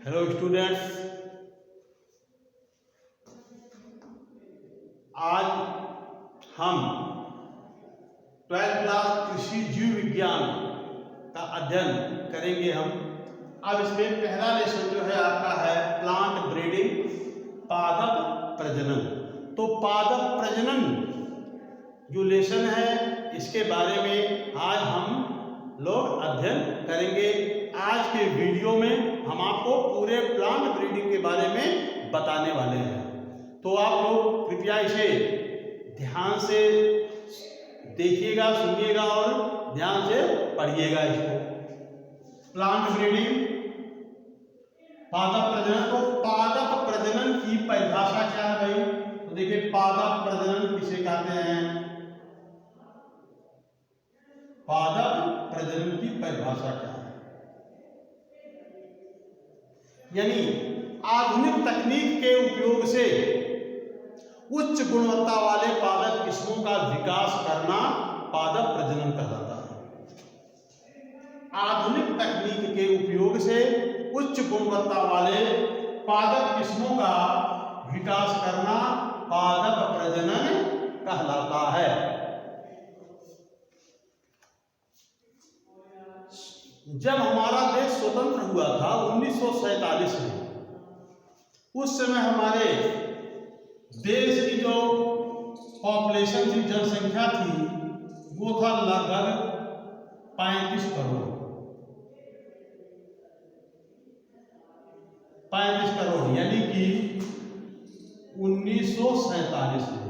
Hello students, आज हम 12th class कृषि जीव विज्ञान का अध्ययन करेंगे। अब इसमें पहला लेसन जो है आपका है प्लांट ब्रीडिंग, पादप प्रजनन। तो पादप प्रजनन जो लेसन है इसके बारे में आज हम लोग अध्ययन करेंगे। आज के वीडियो में हम आपको पूरे प्लांट ब्रीडिंग के बारे में बताने वाले हैं, तो आप लोग कृपया इसे ध्यान से देखिएगा, सुनिएगा और ध्यान से पढ़िएगा इसको। प्लांट ब्रीडिंग, पादप प्रजनन। तो पादप प्रजनन की परिभाषा क्या है भाई? तो देखिए, पादप प्रजनन किसे कहते हैं? पादप प्रजनन की परिभाषा क्या है? यानी आधुनिक तकनीक के उपयोग से उच्च गुणवत्ता वाले पादप किस्मों का विकास करना पादप प्रजनन कहलाता है। आधुनिक तकनीक के उपयोग से उच्च गुणवत्ता वाले पादप किस्मों का विकास करना पादप प्रजनन कहलाता है। जब हमारा देश स्वतंत्र हुआ था 1947 में, उस समय हमारे देश की जो पॉपुलेशन थी, जनसंख्या थी, वो था लगभग 35 करोड़। 35 करोड़ यानी कि 1947 में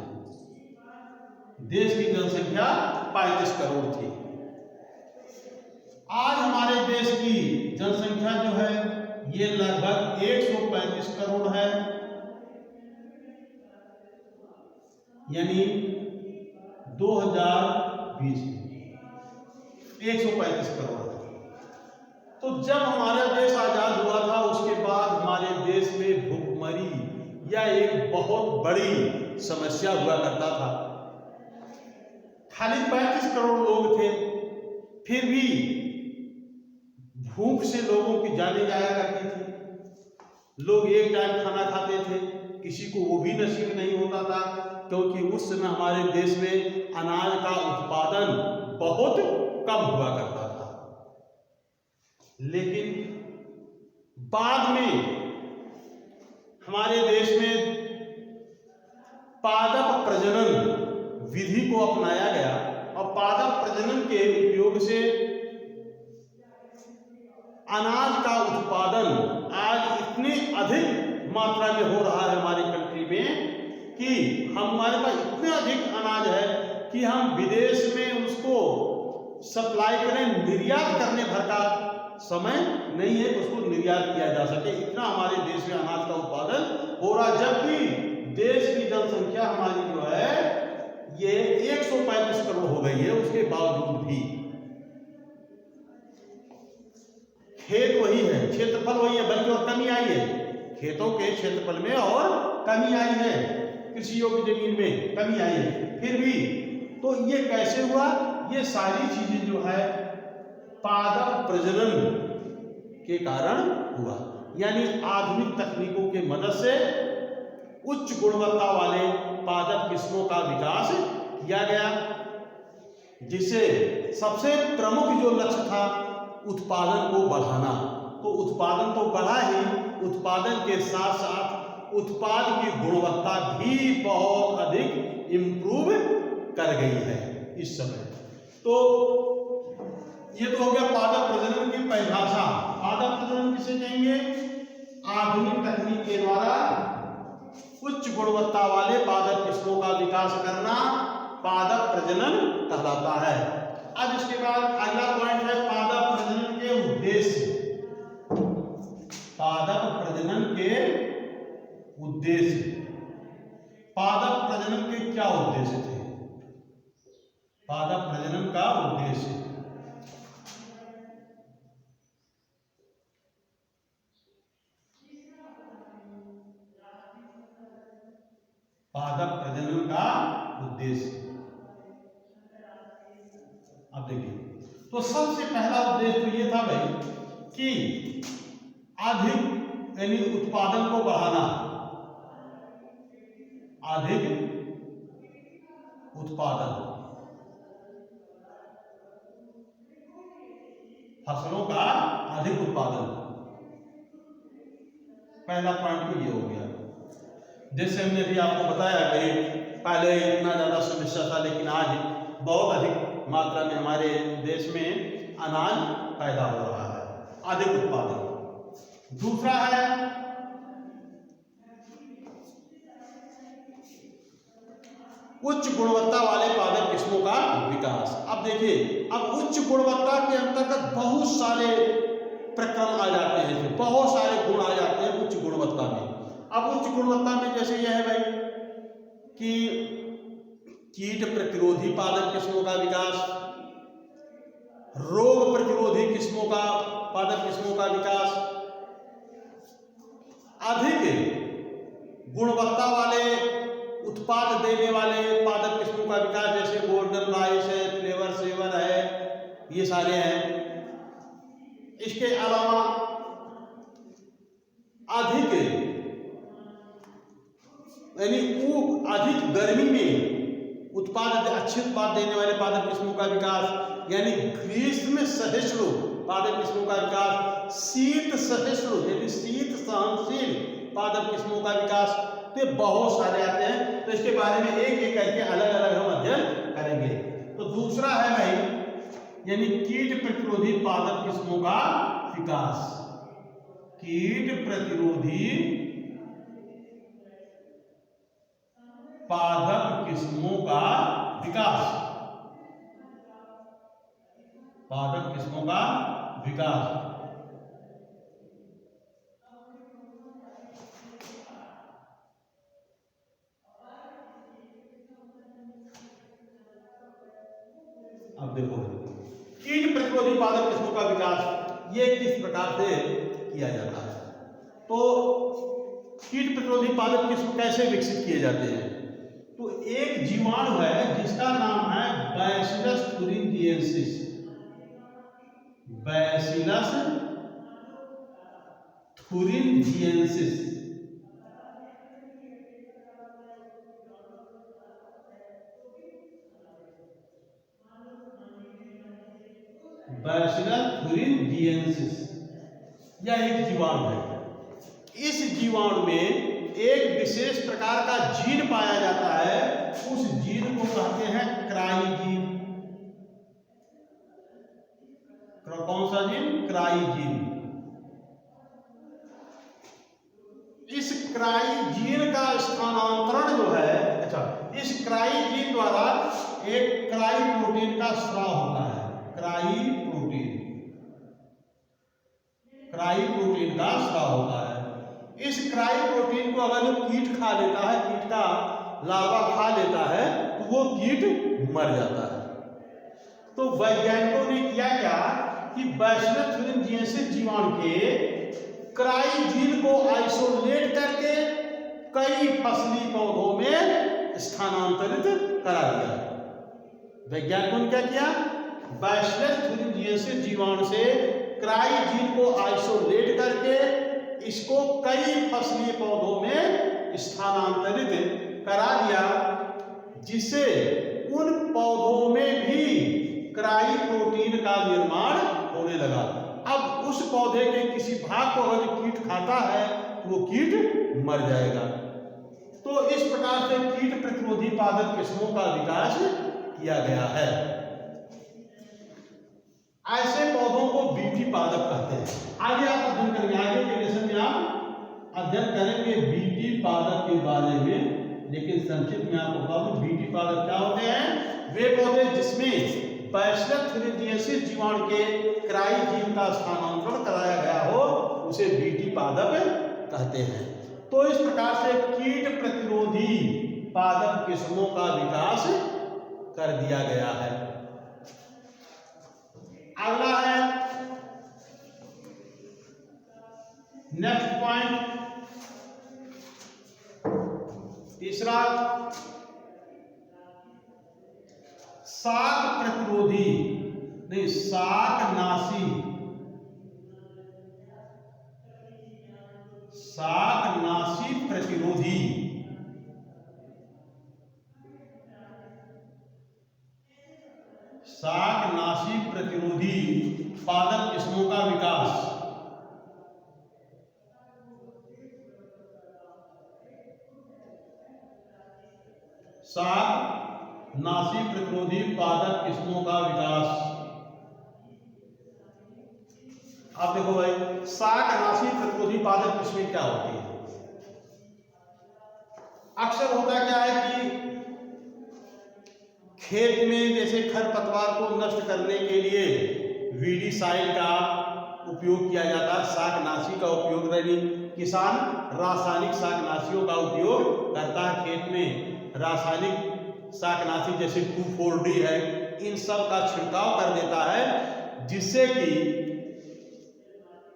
देश की जनसंख्या 35 करोड़ थी। आज हमारे देश की जनसंख्या जो है ये लगभग 135 करोड़ है, यानी 2020 में 135 करोड़ है। तो जब हमारा देश आजाद हुआ था उसके बाद हमारे देश में भूखमरी या एक बहुत बड़ी समस्या हुआ करता था। खाली 35 करोड़ लोग थे, फिर भी भूख से लोगों की जाने जाया करती थी। लोग एक टाइम खाना खाते थे, किसी को वो भी नसीब नहीं होता था, क्योंकि उस समय हमारे देश में अनाज का उत्पादन बहुत कम हुआ करता था। लेकिन बाद में हमारे देश में पादप प्रजनन विधि को अपनाया गया और पादप प्रजनन के उपयोग से अनाज का उत्पादन आज इतने अधिक मात्रा में हो रहा है हमारी कंट्री में कि हमारे पास इतना अधिक अनाज है कि हम विदेश में उसको सप्लाई करें, निर्यात करने भर का समय नहीं है कि उसको निर्यात किया जा सके। इतना हमारे देश में अनाज का उत्पादन हो रहा, जबकि देश की जनसंख्या हमारी जो है ये 135 करोड़ हो गई है। उसके बावजूद भी खेत वही है, क्षेत्रफल वही है, बल्कि और कमी आई है। खेतों के क्षेत्रफल में और कमी आई है, कृषि योग्य जमीन में कमी आई है। फिर भी तो ये कैसे हुआ? ये सारी चीजें जो है पादप प्रजनन के कारण हुआ। यानी आधुनिक तकनीकों के मदद से उच्च गुणवत्ता वाले पादप किस्मों का विकास किया गया, जिससे सबसे प्रमुख जो लक्ष्य था उत्पादन को बढ़ाना। तो उत्पादन तो बढ़ा ही, उत्पादन के साथ साथ उत्पाद की गुणवत्ता भी बहुत अधिक इम्प्रूव कर गई है इस समय। तो ये तो हो गया पादप प्रजनन की परिभाषा। पादप प्रजनन किसे कहेंगे? आधुनिक तकनीक के द्वारा उच्च गुणवत्ता वाले पादप किस्मों का विकास करना पादप प्रजनन कहलाता है। अब इसके बाद अगला पॉइंट है पादप प्रजनन के उद्देश्य। पादप प्रजनन के उद्देश्य। पादप प्रजनन के क्या उद्देश्य थे? पादप प्रजनन का उद्देश्य, पादप प्रजनन का उद्देश्य। अब देखिए, तो सबसे पहला उद्देश्य तो ये था भाई कि अधिक यानी उत्पादन को बढ़ाना, अधिक उत्पादन, फसलों का अधिक उत्पादन। पहला पॉइंट तो ये हो गया। जैसे हमने भी आपको बताया कि पहले इतना ज्यादा समस्या था, लेकिन आज बहुत अधिक मात्रा में हमारे देश में अनाज पैदा हो रहा है, अधिक उत्पादन। दूसरा है उच्च गुणवत्ता वाले पादप किस्मों का विकास। अब देखिए, अब उच्च गुणवत्ता के अंतर्गत बहुत सारे प्रक्रम आ जाते हैं, बहुत सारे गुण आ जाते हैं उच्च गुणवत्ता में। अब उच्च गुणवत्ता में जैसे यह है भाई कि कीट प्रतिरोधी पादप किस्मों का विकास, रोग प्रतिरोधी किस्मों का पादप किस्मों का विकास, अधिक गुणवत्ता वाले उत्पाद देने वाले पादप किस्मों का विकास, जैसे गोल्डन राइस है, फ्लेवर सेवर है, ये सारे हैं। इसके अलावा अधिक यानी वो अधिक गर्मी में उत्पाद, अच्छे उत्पाद देने वाले पादप किस्मों का विकास, यानी ग्रीष्म सहिष्णु पादप किस्मों का विकास, शीत सहिष्णु यानी शीत सहनशील पादप किस्मों का विकास। तो बहुत सारे आते हैं, तो इसके बारे में एक एक करके अलग अलग हम अध्ययन करेंगे। तो दूसरा है भाई यानी कीट प्रतिरोधी पादप किस्मों का विकास, कीट प्रतिरोधी पादप किस्मों का विकास, पादप किस्मों का विकास। अब देखो कीट प्रतिरोधी पादप किस्मों का विकास ये किस प्रकार से किया जाता है। तो कीट प्रतिरोधी पादप किस्म कैसे विकसित किए जाते हैं। तो एक जीवाणु है जिसका नाम है bacillus thuringiensis, bacillus thuringiensis। Bacillus thuringiensis यह एक जीवाणु है। इस जीवाणु में एक विशेष प्रकार का जीन पाया जाता है, उस जीन को कहते हैं क्राइजीन। कौन सा जीन? क्राइजीन। इस क्राइजीन का स्थानांतरण जो है, अच्छा, इस क्राइजीन द्वारा एक क्राई प्रोटीन का स्राव होता है, क्राई प्रोटीन का स्राव होता है। इस क्राई प्रोटीन को अगर जो कीट खा लेता है, कीट का लार्वा खा लेता है, तो वो कीट मर जाता है। तो वैज्ञानिकों ने किया क्या कि बैसिलस thuringiensis जीवाणु के क्राइजीन को आइसोलेट करके कई फसली पौधों में स्थानांतरित करा दिया। वैज्ञानिकों ने क्या किया, बैसिलस thuringiensis जीवाणु से क्राइजीन को आइसोलेट करके इसको कई फसली पौधों में स्थानांतरित करा दिया, जिससे उन पौधों में भी क्राई प्रोटीन का निर्माण होने लगा। अब उस पौधे के किसी भाग को अगर कीट खाता है तो वो कीट मर जाएगा। तो इस प्रकार से कीट प्रतिरोधी पादप किस्मों का विकास किया गया है। ऐसे पौधों को बीटी पादप कहते हैं। आगे आप अध्ययन करेंगे, आगे के लेसन में आप अध्ययन करेंगे बीटी पादप के बारे में, लेकिन संक्षिप्त में आपको बता दूं बीटी पादप क्या होते हैं। वे पौधे जिसमें बैसिलस thuringiensis जीवाणु के क्राइजीन का स्थानांतरण कराया गया हो उसे बीटी पादप कहते हैं। तो इस प्रकार से कीट प्रतिरोधी पादप किस्मों का विकास कर दिया गया है। अगला है नेक्स्ट पॉइंट, तीसरा, शाक प्रतिरोधी नहीं शाकनाशी, शाकनाशी प्रतिरोधी, शाकनाशी प्रतिरोधी पादप किस्मों का विकास। शाकनाशी प्रतिरोधी पादप किस्मों का विकास। आप देखो भाई, शाकनाशी प्रतिरोधी पादप किस्में क्या होती है? अक्सर होता क्या है कि खेत में जैसे खरपतवार को नष्ट करने के लिए वीडीसाइड का उपयोग किया जाता है, शाकनाशी का उपयोग किसान रासायनिक शाकनाशियों का उपयोग करता है खेत में। रासायनिक शाकनाशी जैसे 2,4-D है, इन सब का छिड़काव कर देता है, जिससे कि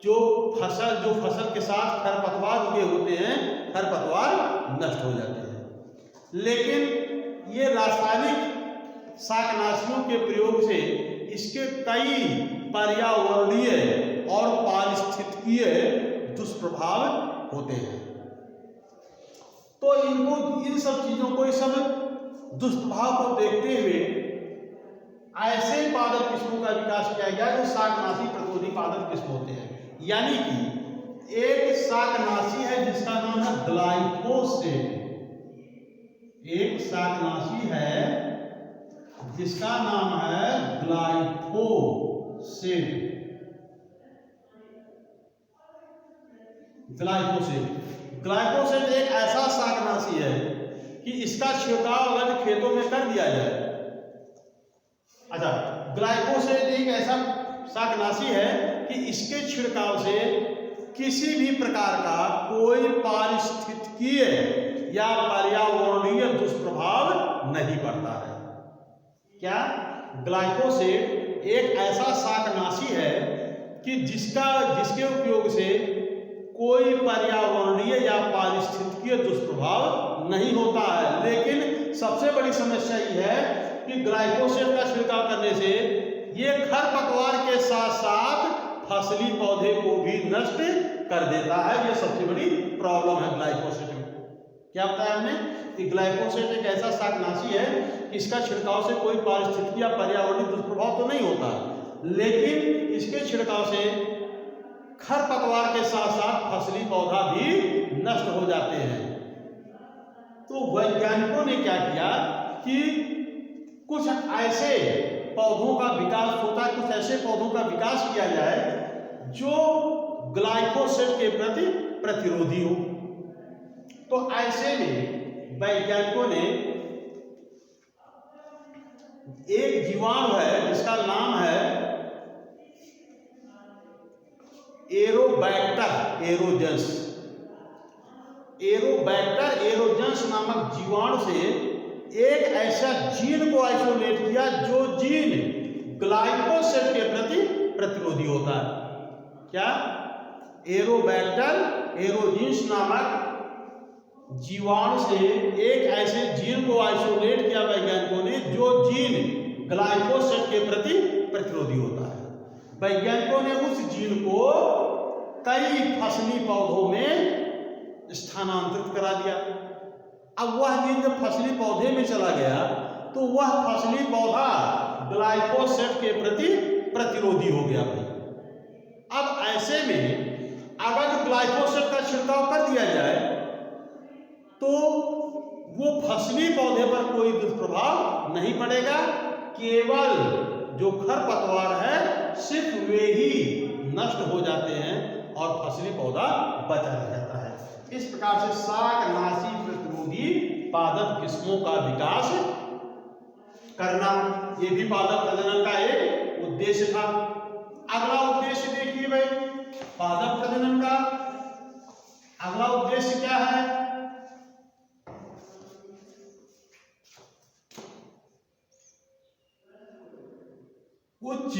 जो फसल के साथ खरपतवार उगे होते हैं, खरपतवार नष्ट हो जाते हैं। लेकिन ये रासायनिक शाकनाशियों के प्रयोग से इसके कई पर्यावरणीय और पारिस्थितिकीय दुष्प्रभाव होते हैं। तो इन सब चीजों को, इस सब दुष्प्रभाव को देखते हुए ऐसे पादप किस्मों का विकास किया गया जो शाकनाशी प्रतिरोधी पादप किस्म होते हैं। यानी कि एक शाकनाशी है जिसका नाम है ग्लाइफोसेट, एक शाकनाशी है जिसका नाम है ग्लाइफोसेट। ग्लाइफोसेट एक ऐसा शाकनाशी है कि इसका छिड़काव अगर खेतों में कर दिया जाए। अच्छा, ग्लाइफोसेट एक ऐसा शाकनाशी है कि इसके छिड़काव से किसी भी प्रकार का कोई पारिस्थितिकीय या पर्यावरणीय दुष्प्रभाव नहीं पड़ता है। क्या? ग्लाइफोसेट एक ऐसा शाकनाशी है कि जिसके उपयोग से कोई पर्यावरणीय या पारिस्थितिकीय दुष्प्रभाव नहीं होता है। लेकिन सबसे बड़ी समस्या ये है कि ग्लाइफोसेट का छिड़काव करने से ये खरपतवार के साथ साथ फसली पौधे को भी नष्ट कर देता है। ये सबसे बड़ी प्रॉब्लम है ग्लाइफोसेट में। क्या बताया हमने कि ग्लाइफोसेट एक ऐसा शाकनाशी है कि इसका छिड़काव से कोई पारिस्थितिकीय या पर्यावरणीय दुष्प्रभाव तो नहीं होता, लेकिन इसके छिड़काव से खरपतवार के साथ साथ फसली पौधा भी नष्ट हो जाते हैं। तो वैज्ञानिकों ने क्या किया कि कुछ ऐसे पौधों का विकास होता है, कुछ ऐसे पौधों का विकास किया जाए जो ग्लाइफोसेट के प्रति प्रतिरोधी हो। तो ऐसे में वैज्ञानिकों ने एक जीवाणु है जिसका नाम है एरोबैक्टर एरोजेंस। एरोबैक्टर एरोजेंस नामक जीवाणु से एक ऐसा जीन को आइसोलेट किया जो जीन ग्लाइफोसेट के प्रति प्रतिरोधी होता है। क्या? एरोबैक्टर एरोजेंस नामक जीवाणु से एक ऐसे जीन को आइसोलेट किया वैज्ञानिकों ने जो जीन ग्लाइफोसेट के प्रति प्रतिरोधी होता है। वैज्ञानिकों ने उस जीन को कई फसली पौधों में स्थानांतरित करा दिया। अब वह जीन जब फसली पौधे में चला गया तो वह फसली पौधा ग्लाइफोसेट के प्रति प्रतिरोधी हो गया भाई। अब ऐसे में अगर ग्लाइफोसेट का छिड़काव कर दिया जाए तो वो फसली पौधे पर कोई दुष्प्रभाव नहीं पड़ेगा, केवल जो खरपतवार है सिर्फ वे ही नष्ट हो जाते हैं और फसली पौधा बचा रह जाता है। इस प्रकार से शाकनाशी प्रतिरोधी पादप किस्मों का विकास करना ये भी पादप प्रजनन का एक उद्देश्य था। अगला उद्देश्य देखिए भाई, पादप प्रजनन का अगला उद्देश्य क्या है? उच्च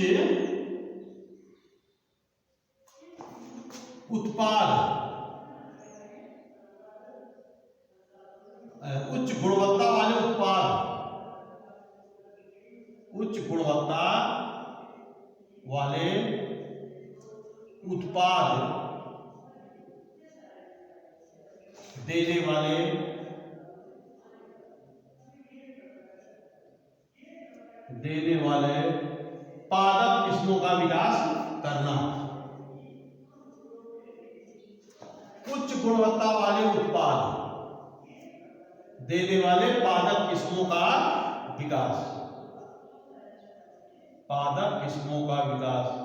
उत्पाद, उच्च गुणवत्ता वाले उत्पाद, उच्च गुणवत्ता वाले उत्पाद देने वाले पादप किस्मों का विकास करना, उच्च गुणवत्ता वाले उत्पाद देने वाले पादप किस्मों का विकास, पादप किस्मों का विकास।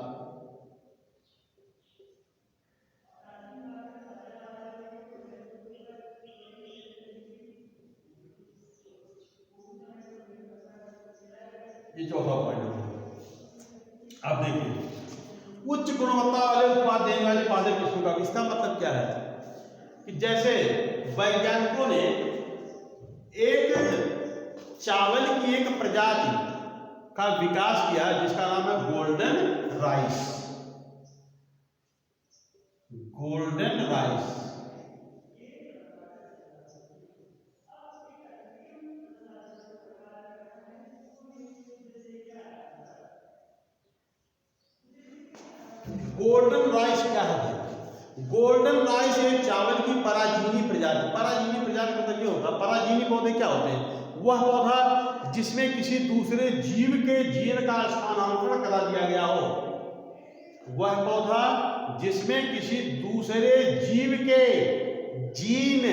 ये चौथा पॉइंट है। अब देखिए, उच्च गुणवत्ता वाले उत्पाद देने वाले पादप किस्मों का, इसका मतलब क्या है कि जैसे वैज्ञानिकों ने एक चावल की एक प्रजाति का विकास किया जिसका नाम है golden rice. Golden rice, golden rice क्या है? गोल्डन राइस एक चावल की पराजीवी प्रजाति, पराजीवी प्रजाति मतलब ये होता है, पराजीवी पौधे क्या होते हैं? वह पौधा जिसमें किसी दूसरे जीव के जीन का स्थानांतरण करा दिया गया हो, वह पौधा जिसमें किसी दूसरे जीव के जीन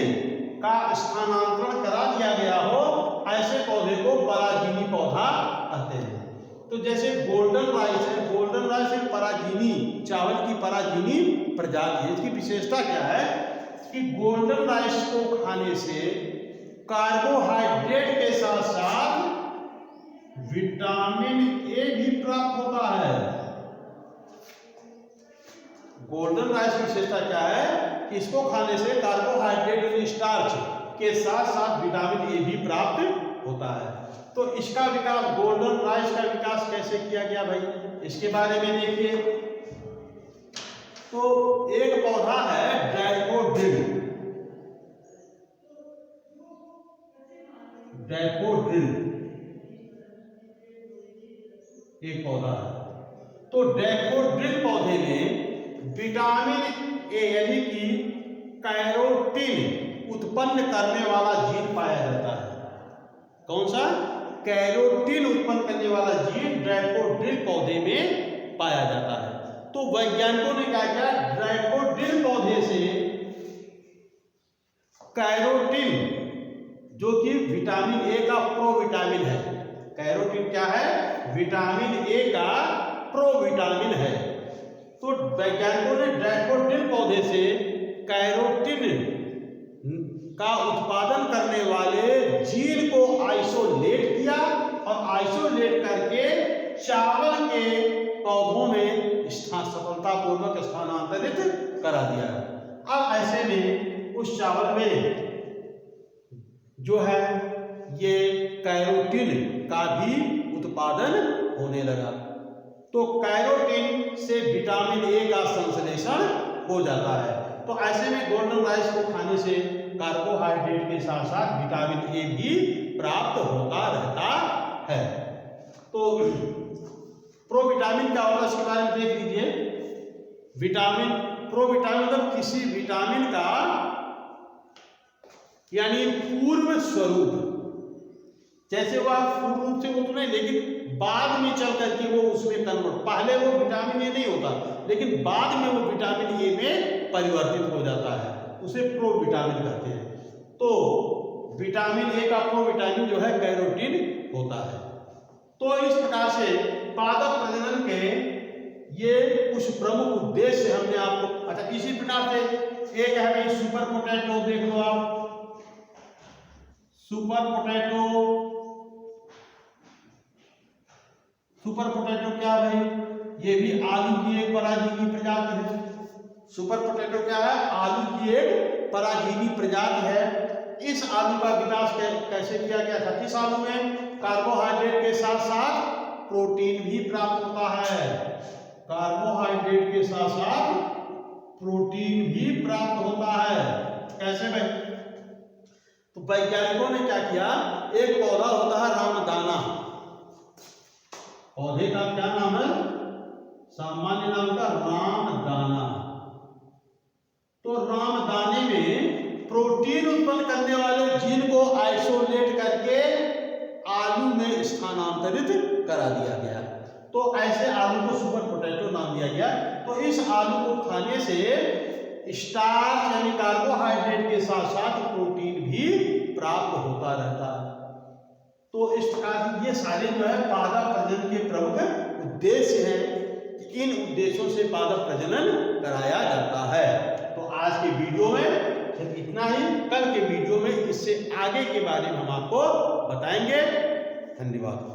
का स्थानांतरण करा दिया गया हो, ऐसे पौधे को पराजीवी पौधा कहते हैं। तो जैसे गोल्डन राइस है, गोल्डन राइस एक पराजीवी, चावल की पराजीवी प्रजाति है। इसकी विशेषता क्या है कि गोल्डन राइस को खाने से कार्बोहाइड्रेट के साथ साथ विटामिन ए भी प्राप्त होता है। गोल्डन राइस की विशेषता क्या है कि इसको खाने से कार्बोहाइड्रेट स्टार्च के साथ साथ विटामिन ए भी प्राप्त होता है। तो इसका विकास, गोल्डन राइस का विकास कैसे किया गया भाई, इसके बारे में देखिए। तो एक पौधा है डैफोडिल, डैफोडिल एक पौधा है। तो डैफोडिल पौधे में विटामिन ए यानी कि कैरोटीन उत्पन्न करने वाला जीन पाया जाता है। कौन सा? कैरोटीन उत्पन्न करने वाला जीन डैफोडिल पौधे में पाया जाता है। तो वैज्ञानिकों ने क्या किया, डैफोडिल पौधे से कैरोटीन जो कि विटामिन ए का प्रोविटामिन है, कैरोटीन क्या है? विटामिन ए का प्रोविटामिन है। तो वैज्ञानिकों ने डैफोडिल पौधे से कैरोटीन का उत्पादन करने वाले जीन को आइसोलेट किया और आइसोलेट करके चावल के पौधों में सफलतापूर्वक स्थानांतरित करा दिया। अब ऐसे में उस चावल में जो है ये कैरोटीन का भी उत्पादन होने लगा। तो कैरोटीन से विटामिन ए का संश्लेषण हो जाता है। तो ऐसे में गोल्डन राइस को खाने से कार्बोहाइड्रेट के साथ साथ विटामिन ए भी प्राप्त होता रहता है। तो प्रोविटामिन क्या होता है इसके बारे में देख लीजिए। विटामिन, प्रोविटामिन मतलब किसी विटामिन का यानी पूर्व स्वरूप, जैसे वह पूर्ण रूप से वो तो नहीं, लेकिन बाद में चल करके वो उसमें कन्वर्ट, पहले वो विटामिन ए नहीं होता लेकिन बाद में वो विटामिन ए में परिवर्तित हो जाता है, उसे प्रोविटामिन कहते हैं। तो विटामिन ए का प्रोविटामिन जो है कैरोटीन होता है। तो इस प्रकार से पादप प्रजनन के ये कुछ प्रमुख उद्देश्य हमने आपको, अच्छा इसी प्रकार से एक है भाई सुपर पोटैटो, देख लो आप सुपर पोटैटो। सुपर पोटैटो क्या भाई? ये भी आलू की एक पराजीवी प्रजाति है। सुपर पोटैटो क्या है? आलू की एक पराजीवी प्रजाति है। इस आलू का विकास कैसे किया गया था? इस आलू में कार्बोहाइड्रेट के साथ साथ प्रोटीन भी प्राप्त होता है। कार्बोहाइड्रेट के साथ साथ प्रोटीन भी प्राप्त होता है। कैसे भाई? तो वैज्ञानिकों ने क्या किया, एक पौधा होता है रामदाना, पौधे का क्या नाम है? सामान्य नाम का रामदाना। तो रामदाने में प्रोटीन करने वाले जीन को आइसोलेट करके आलू में स्थानांतरित करा दिया गया। तो ऐसे आलू को सुपर पोटैटो नाम दिया गया। तो इस आलू को खाने से स्टार्च यानी कार्बोहाइड्रेट के साथ साथ प्रोटीन भी प्राप्त होता रहता है। तो इस प्रकार ये सारे जो है पादप प्रजनन के प्रमुख उद्देश्य हैं कि इन उद्देश्यों से पादप प्रजनन कराया जाता है। तो आज के वीडियो में सिर्फ इतना ही। कल के वीडियो में इससे आगे के बारे में हम आपको बताएंगे। धन्यवाद।